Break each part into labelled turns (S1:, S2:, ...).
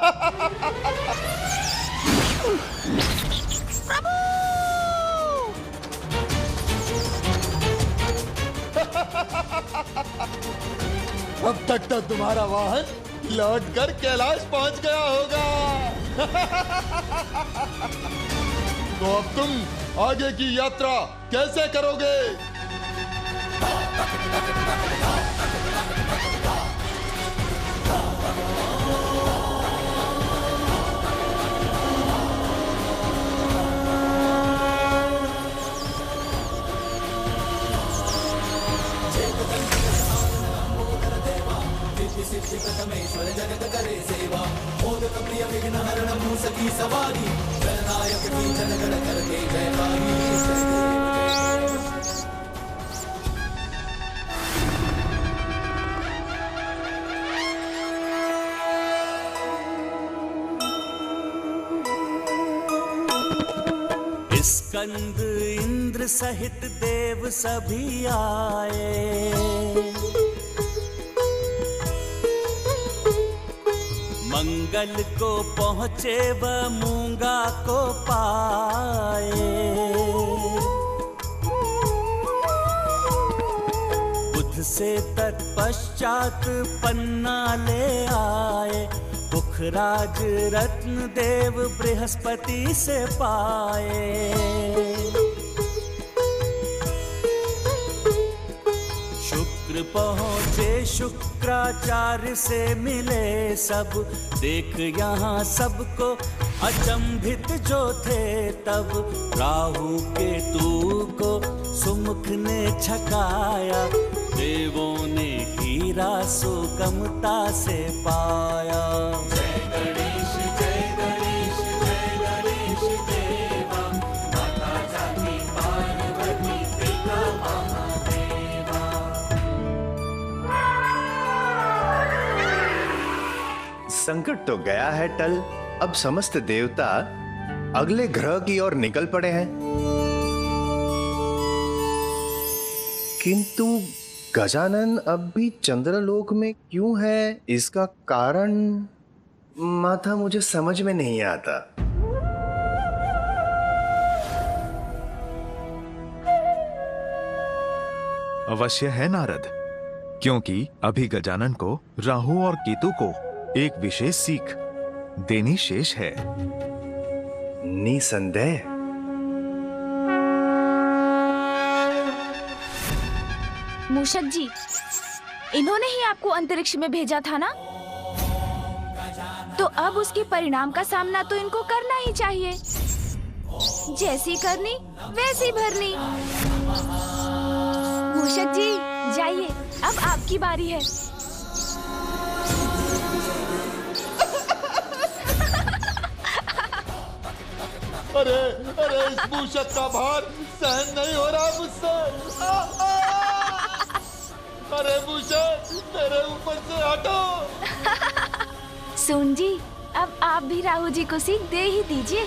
S1: प्रभु!
S2: अब तक तो तुम्हारा वाहन लौटकर कैलाश पहुंच गया होगा। तो अब तुम आगे की यात्रा कैसे करोगे?
S3: जगत करे सेवा मोदक प्रिय विघ्न हरण मूस की सवारी जननायक की जनगण करके जयकारी।
S4: स्कंद इंद्र सहित देव सभी आए, मंगल को पहुँचे व मूंगा को पाए। बुध से तत्पश्चात पन्ना ले आए, पुखराज रत्न देव बृहस्पति से पाए। शुक्र पहुँचे शुक्राचार्य से मिले सब, देख यहाँ सबको अचंभित जो थे तब। राहु केतु को सुमुख ने छकाया, देवों ने हीरा सुगमता से पाया।
S3: जय गणेश जय गणेश जय गणेश देवा, माता जाति पार्वती पिता महादेवा।
S5: संकट तो गया है टल, अब समस्त देवता अगले ग्रह की ओर निकल पड़े हैं। किंतु गजानन अब भी चंद्रलोक में क्यों है, इसका कारण माता मुझे समझ में नहीं आता।
S6: अवश्य है नारद, क्योंकि अभी गजानन को राहु और केतु को एक विशेष सीख देनी शेष है।
S5: निसंदेह।
S1: मूषक जी, इन्होंने ही आपको अंतरिक्ष में भेजा था ना? तो अब उसके परिणाम का सामना तो इनको करना ही चाहिए। जैसी करनी वैसी भरनी। मूषक जी जाइए, अब आपकी बारी है।
S2: अरे अरे, इस मूषक का भार सहन नहीं हो रहा मुझसे। अरे मूषक, मेरे ऊपर से हटो।
S1: सुन जी, अब आप भी राहु जी को सीख दे ही दीजिए।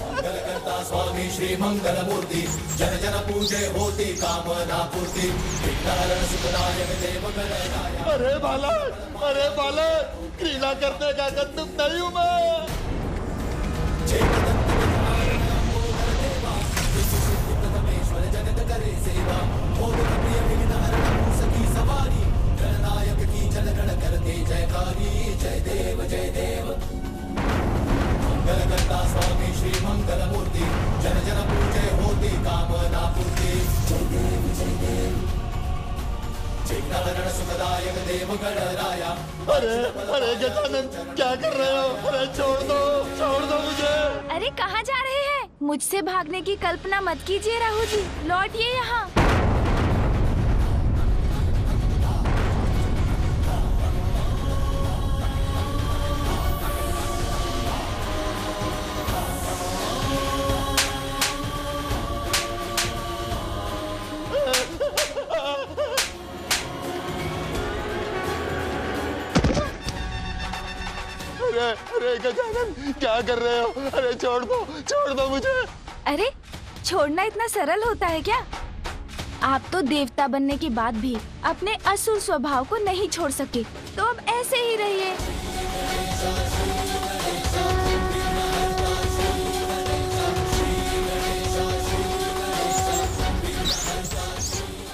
S3: मंगलकर्ता स्वामी श्री मंगल मूर्ति, जन जन पूजे होती कामना पूर्ति। विघ्नहरण सुखदायक देव गणराया।
S2: अरे बालक, क्रीड़ा करने का गंतुक नहीं हूँ मैं।
S3: जगत करे सेवा मोदक प्रिय विघ्न हरण मूस की सवारी जननायक की जनगण करते जयकारी। जय देव जय देव। मंगलकर्ता स्वामी श्री मंगल मूर्ति, जन जन पूजे होती कामना पूर्ति। जय देव जय देव। विघ्नहरण सुखदायक देव गणराया।
S2: अरे गजानन, क्या कर रहे हो? अरे छोड़ दो मुझे।
S1: अरे कहाँ जा रहे हैं? मुझसे भागने की कल्पना मत कीजिए राहु जी, लौटिए यहाँ।
S2: अरे गजानन, क्या कर रहे हो? अरे छोड़ दो मुझे।
S1: अरे छोड़ना इतना सरल होता है क्या? आप तो देवता बनने के बाद भी अपने असुर स्वभाव को नहीं छोड़ सके, तो अब ऐसे ही रहिए।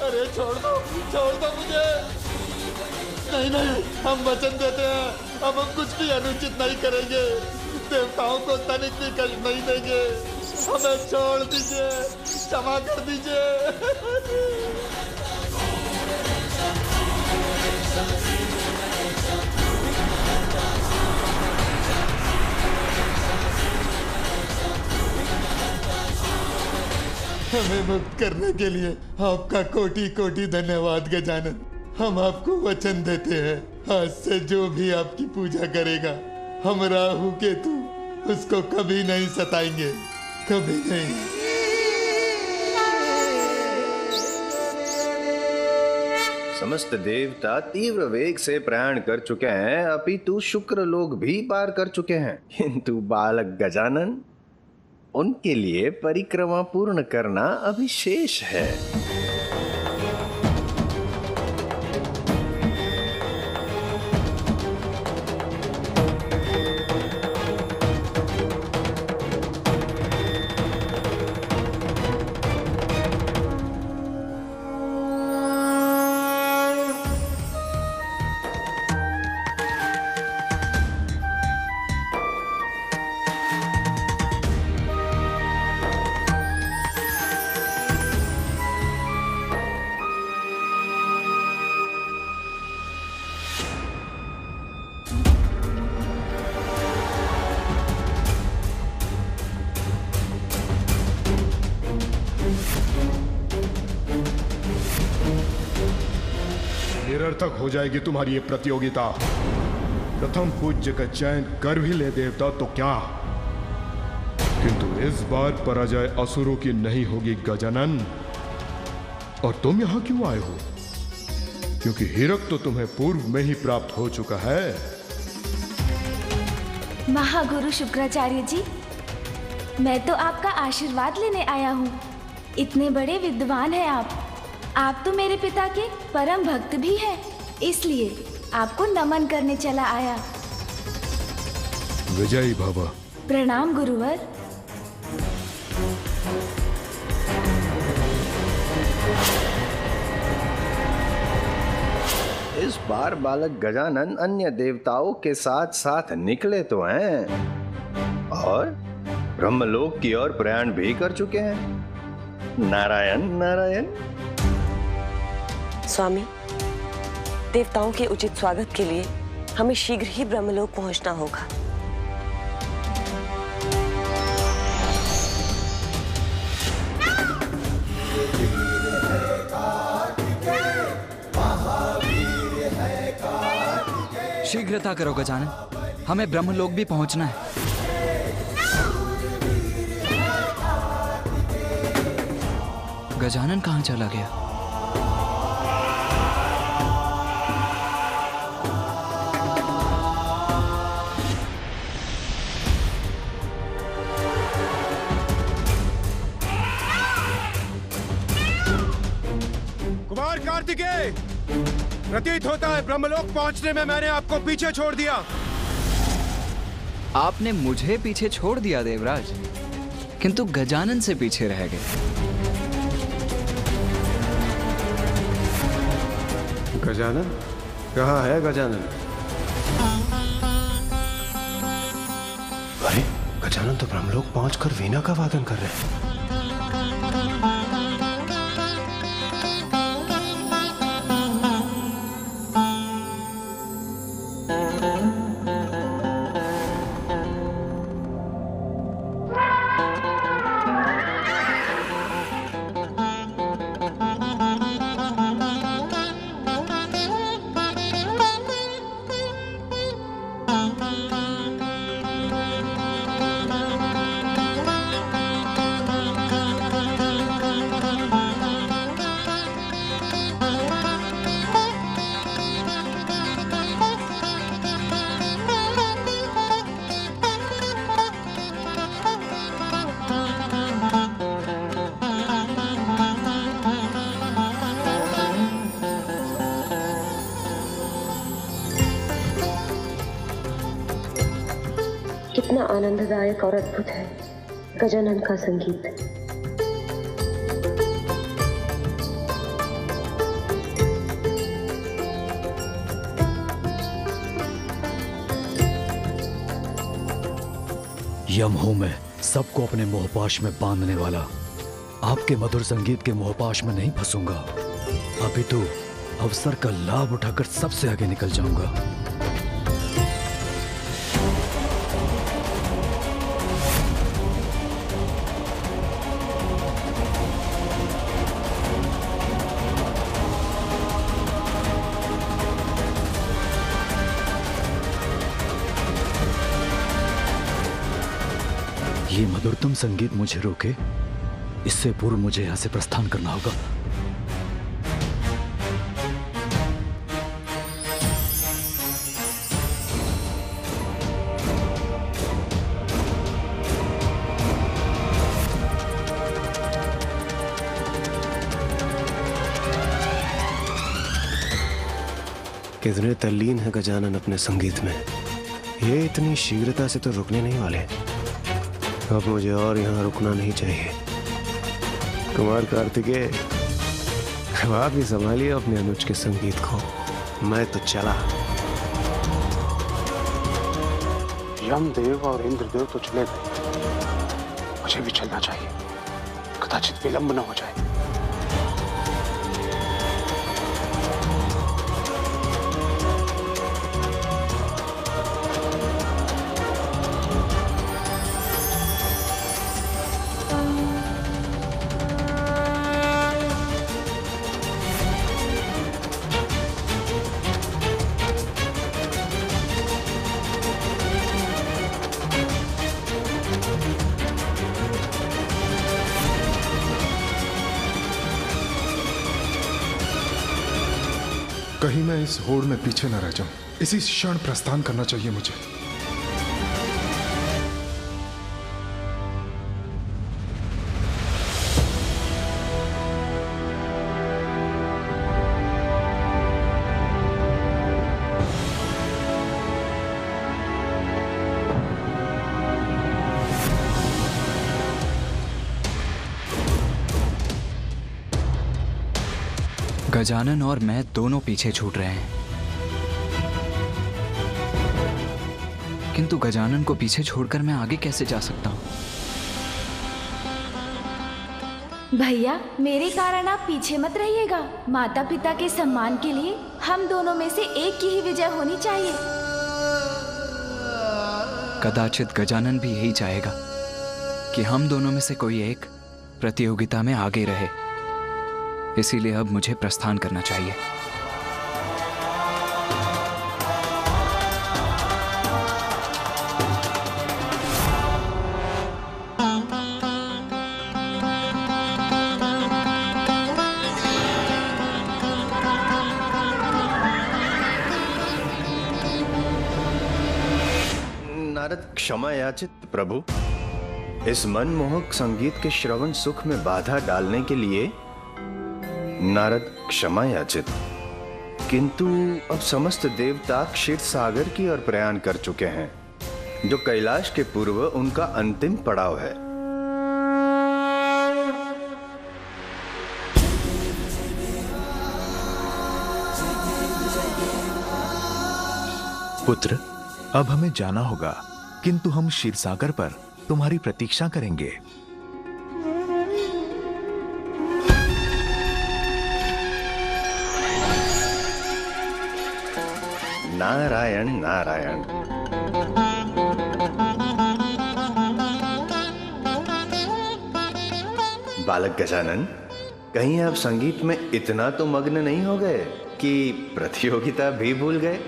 S2: अरे छोड़ दो मुझे। नहीं नहीं, हम वचन देते हैं, अब हम कुछ भी अनुचित नहीं करेंगे, देवताओं को तनिक भी कष्ट नहीं देंगे, हमें छोड़ दीजिए, क्षमा कर दीजिए। हमें मुक्त करने के लिए आपका कोटि कोटि धन्यवाद गजानन। हम आपको वचन देते हैं, आज से जो भी आपकी पूजा करेगा, हम राहु केतु उसको कभी नहीं सताएंगे, कभी नहीं।
S5: समस्त देवता तीव्र वेग से प्रयाण कर चुके हैं, अपितु शुक्र लोग भी पार कर चुके हैं, किंतु बालक गजानन, उनके लिए परिक्रमा पूर्ण करना अभी शेष है।
S7: निरर्थक हो जाएगी तुम्हारी ये प्रतियोगिता। प्रथम पूज्य का चयन कर भी ले देवता तो क्या, किंतु इस बार पराजय असुरों की नहीं होगी गजानन। और तुम यहां क्यों आए हो? क्योंकि हीरक तो तुम्हें पूर्व में ही प्राप्त हो चुका है।
S1: महागुरु शुक्राचार्य जी, मैं तो आपका आशीर्वाद लेने आया हूँ। इतने बड़े विद्वान हैं आप तो मेरे पिता के परम भक्त भी हैं, इसलिए आपको नमन करने चला आया।
S7: विजयी भव।
S1: प्रणाम गुरुवर।
S5: इस बार बालक गजानन अन्य देवताओं के साथ साथ निकले तो हैं और ब्रह्मलोक की ओर प्रयाण भी कर चुके हैं। नारायण नारायण।
S8: स्वामी, देवताओं के उचित स्वागत के लिए हमें शीघ्र ही ब्रह्मलोक पहुंचना होगा।
S9: शीघ्रता करो गजानन, हमें ब्रह्मलोक भी पहुंचना है। गजानन कहाँ चला गया?
S7: कुमार कार्तिकेय, प्रतीत होता है ब्रह्मलोक पहुंचने में मैंने आपको पीछे छोड़ दिया।
S9: आपने मुझे पीछे छोड़ दिया देवराज, किंतु गजानन से पीछे रह गए।
S7: गजानन कहाँ है? गजानन? अरे गजानन तो ब्रह्मलोक पहुंचकर वीणा का वादन कर रहे हैं।
S8: आनंददायक और अद्भुत है गजानन का संगीत।
S10: यम हूं मैं, सबको अपने मोहपाश में बांधने वाला। आपके मधुर संगीत के मोहपाश में नहीं फंसूंगा। अभी तो अवसर का लाभ उठाकर सबसे आगे निकल जाऊंगा। ये मधुरतम संगीत मुझे रोके, इससे पूर्व मुझे यहां से प्रस्थान करना होगा।
S5: कितने तल्लीन है गजानन अपने संगीत में। ये इतनी शीघ्रता से तो रुकने नहीं वाले। अब मुझे और यहाँ रुकना नहीं चाहिए। कुमार कार्तिकेय, आप ही संभालिए अपने अनुज के संगीत को। मैं तो चला।
S11: यमदेव और इंद्रदेव तो चले गए, मुझे भी चलना चाहिए, कदाचित विलंब न हो जाए।
S12: कहीं मैं इस होड़ में पीछे न रह जाऊं। इसी क्षण प्रस्थान करना चाहिए मुझे।
S9: गजानन और मैं दोनों पीछे छूट रहे हैं, किंतु गजानन को पीछे छोड़कर मैं आगे कैसे जा सकता हूं?
S1: भैया, मेरे कारण आप पीछे मत रहिएगा। माता पिता के सम्मान के लिए हम दोनों में से एक की ही विजय होनी चाहिए।
S9: कदाचित गजानन भी यही चाहेगा कि हम दोनों में से कोई एक प्रतियोगिता में आगे रहे। इसीलिए अब मुझे प्रस्थान करना चाहिए।
S5: नारद क्षमा याचित प्रभु। इस मनमोहक संगीत के श्रवण सुख में बाधा डालने के लिए नारद क्षमा याचित। किंतु अब समस्त देवता क्षीर सागर की ओर प्रयाण कर चुके हैं, जो कैलाश के पूर्व उनका अंतिम पड़ाव है।
S6: पुत्र, अब हमें जाना होगा, किंतु हम क्षीरसागर पर तुम्हारी प्रतीक्षा करेंगे।
S5: नारायण नारायण। बालक गजानन, कहीं आप संगीत में इतना तो मग्न नहीं हो गए कि प्रतियोगिता भी भूल गए?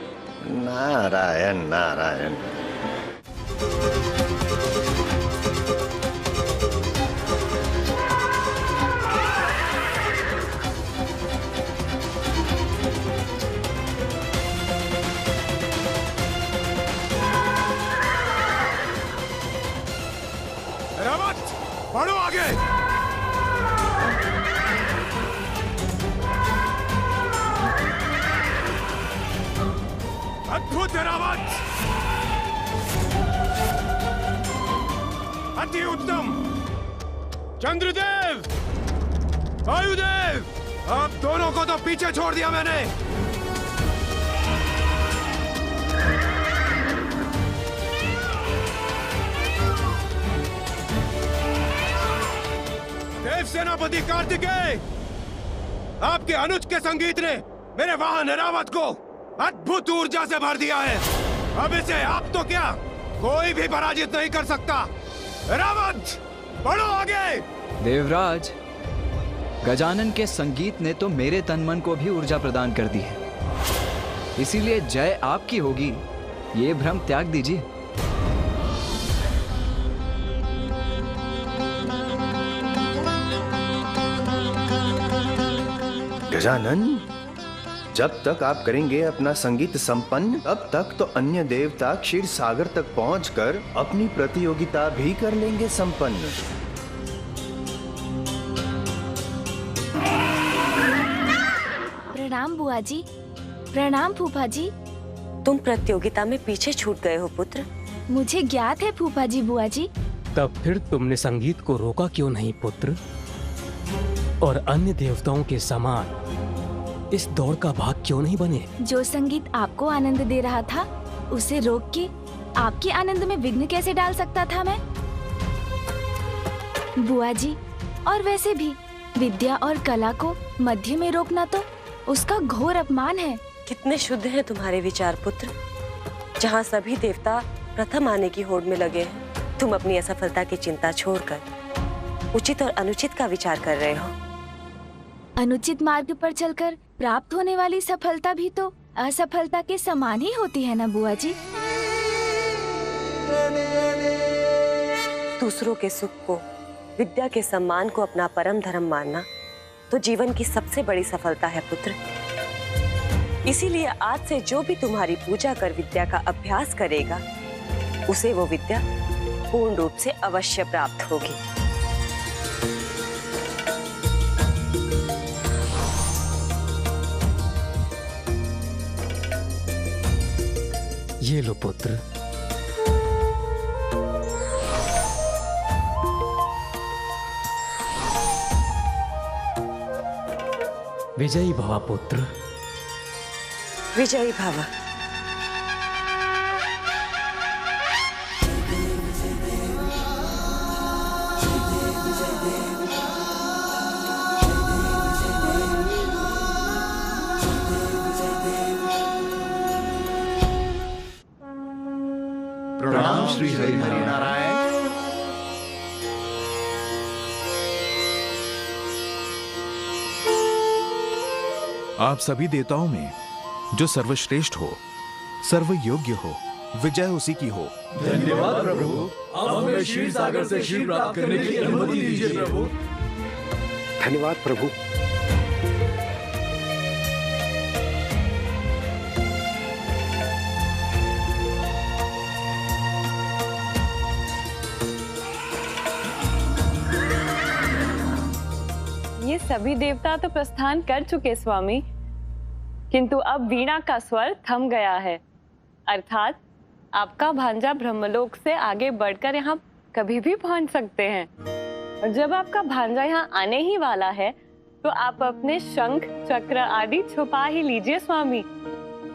S5: नारायण नारायण।
S12: बढ़ो आगे। अद्भुत रावत।
S7: बहुत ही उत्तम। चंद्रदेव, वायुदेव, आप दोनों को तो पीछे छोड़ दिया मैंने। देव सेनापति कार्तिकेय, आपके अनुज के संगीत ने मेरे वाहन ऐरावत को अद्भुत ऊर्जा से भर दिया है। अब इसे आप तो क्या कोई भी पराजित नहीं कर सकता। ऐरावत, बढ़ो आगे।
S9: देवराज, गजानन के संगीत ने तो मेरे तन मन को भी ऊर्जा प्रदान कर दी है, इसीलिए जय आपकी होगी, ये भ्रम त्याग दीजिए।
S5: गजानन, जब तक आप करेंगे अपना संगीत संपन्न, तब तक तो अन्य देवता क्षीर सागर तक पहुंचकर अपनी प्रतियोगिता भी कर लेंगे संपन्न।
S1: प्रणाम बुआ जी। प्रणाम फूफा जी।
S8: तुम प्रतियोगिता में पीछे छूट गए हो पुत्र।
S1: मुझे ज्ञात है फूफा जी बुआ जी।
S13: तब फिर तुमने संगीत को रोका क्यों नहीं पुत्र? और अन्य देवताओं के समान इस दौड़ का भाग क्यों नहीं बने?
S1: जो संगीत आपको आनंद दे रहा था, उसे रोक के आपके आनंद में विघ्न कैसे डाल सकता था मैं? बुआ जी, और वैसे भी विद्या और कला को मध्य में रोकना तो उसका घोर अपमान है।
S8: कितने शुद्ध हैं तुम्हारे विचार पुत्र। जहाँ सभी देवता प्रथम आने की होड़ में लगे हैं, तुम अपनी असफलता की चिंता छोड़कर उचित और अनुचित का विचार कर रहे हो।
S1: अनुचित मार्ग पर चलकर प्राप्त होने वाली सफलता भी तो असफलता के समान ही होती है ना बुआ जी।
S8: दूसरों के सुख को, विद्या के सम्मान को अपना परम धर्म मानना तो जीवन की सबसे बड़ी सफलता है पुत्र। इसीलिए आज से जो भी तुम्हारी पूजा कर विद्या का अभ्यास करेगा, उसे वो विद्या पूर्ण रूप से अवश्य प्राप्त होगी।
S13: ये लो पुत्र। विजयी भवा पुत्र।
S8: विजयी भवा।
S14: प्रणाम श्री हरि नारायण।
S6: आप सभी देवताओं में जो सर्वश्रेष्ठ हो, सर्वयोग्य हो, विजय उसी की हो।
S14: धन्यवाद प्रभु। अब हमें क्षीर सागर से क्षीर प्राप्त करने की अनुमति दीजिए प्रभु।
S11: धन्यवाद प्रभु।
S15: ये सभी देवता तो प्रस्थान कर चुके स्वामी, किंतु अब वीणा का स्वर थम गया है। अर्थात आपका भांजा ब्रह्मलोक से आगे बढ़कर यहाँ कभी भी पहुँच सकते हैं। और जब आपका भांजा यहाँ आने ही वाला है, तो आप अपने शंख चक्र आदि छुपा ही लीजिए स्वामी,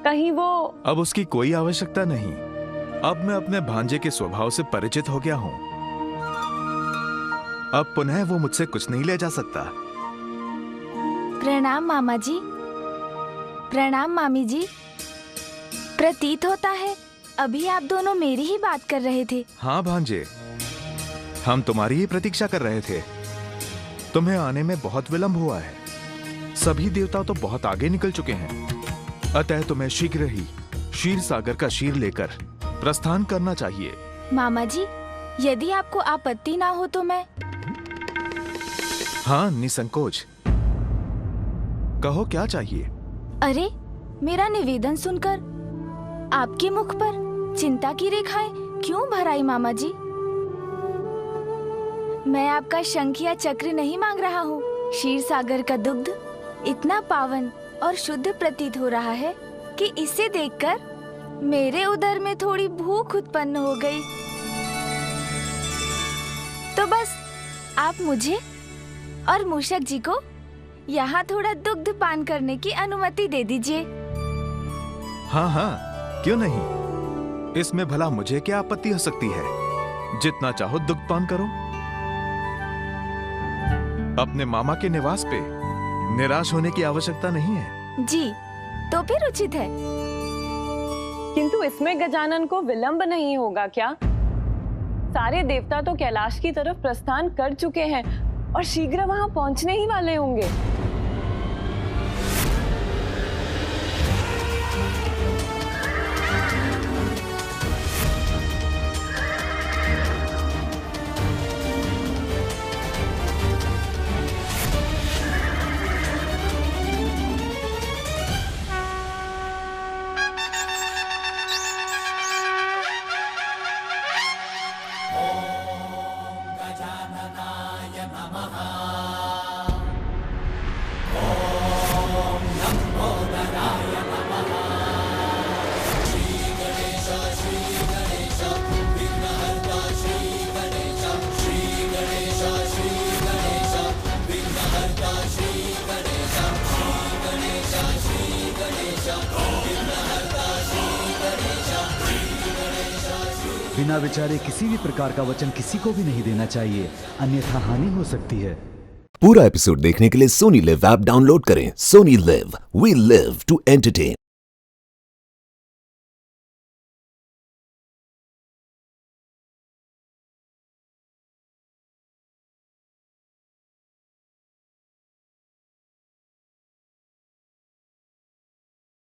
S15: कहीं वो।
S6: अब उसकी कोई आवश्यकता नहीं। अब मैं अपने भांजे के स्वभाव से परिचित हो गया हूँ। अब पुनः वो मुझसे कुछ नहीं ले जा सकता।
S1: प्रणाम मामा जी। प्रणाम मामी जी। प्रतीत होता है अभी आप दोनों मेरी ही बात कर रहे थे।
S6: हाँ भांजे, हम तुम्हारी ही प्रतीक्षा कर रहे थे। तुम्हें आने में बहुत विलंब हुआ है। सभी देवता तो बहुत आगे निकल चुके हैं, अतः तुम्हें शीघ्र ही क्षीर सागर का क्षीर लेकर प्रस्थान करना चाहिए।
S1: मामा जी, यदि आपको आपत्ति ना हो तो मैं।
S6: हाँ, निसंकोच कहो, क्या चाहिए?
S1: अरे, मेरा निवेदन सुनकर आपके मुख पर चिंता की रेखाएं क्यों भर आई मामा जी? मैं आपका शंख या चक्र नहीं मांग रहा हूँ। क्षीर सागर का दुग्ध इतना पावन और शुद्ध प्रतीत हो रहा है कि इसे देखकर मेरे उदर में थोड़ी भूख उत्पन्न हो गई। आप मुझे और मूषक जी को यहाँ थोड़ा दुग्ध पान करने की अनुमति दे दीजिए।
S6: हाँ हाँ, क्यों नहीं। इसमें भला मुझे क्या आपत्ति हो सकती है। जितना चाहो दुग्ध पान करो। अपने मामा के निवास पे निराश होने की आवश्यकता नहीं है।
S1: जी, तो फिर उचित है।
S15: किंतु इसमें गजानन को विलंब नहीं होगा क्या? सारे देवता तो कैलाश की तरफ प्रस्थान कर चुके हैं और शीघ्र वहां पहुंचने ही वाले होंगे।
S10: बिना विचारे किसी भी प्रकार का वचन किसी को भी नहीं देना चाहिए, अन्यथा हानि हो सकती है।
S16: पूरा एपिसोड देखने के लिए सोनी लिव ऐप डाउनलोड करें। Sony LIV, we live to entertain.